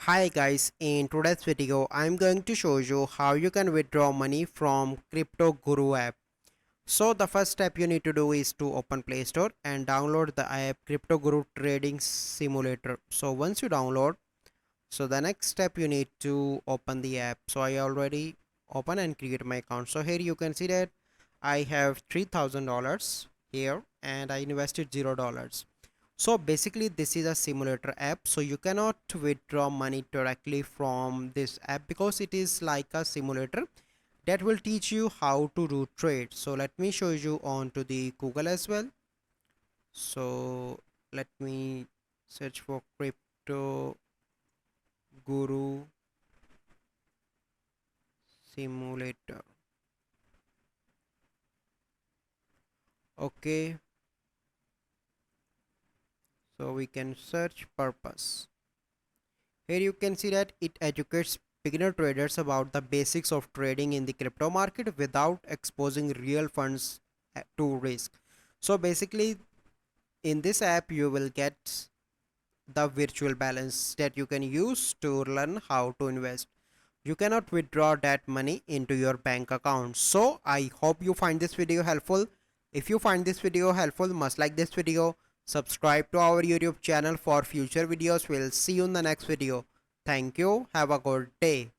Hi guys, in today's video I'm going to show you how you can withdraw money from Cryptoguru app. So the first step you need to do is to open Play Store and download the app Cryptoguru Trading Simulator. So once you download, so the next step you need to open the app. So I already open and create my account. So here you can see that I have $3,000 here and I invested $0. So basically this is a simulator app, so you cannot withdraw money directly from this app because it is like a simulator that will teach you how to do trade. So let me show you on to the Google as well. So let me search for Crypto Guru Simulator. Okay, so we can search purpose. Here you can see that it educates beginner traders about the basics of trading in the crypto market without exposing real funds to risk. So basically in this app you will get the virtual balance that you can use to learn how to invest. You cannot withdraw that money into your bank account. So I hope you find this video helpful. If you find this video helpful, must like this video, subscribe to our YouTube channel for future videos. We'll see you in the next video. Thank you. Have a good day.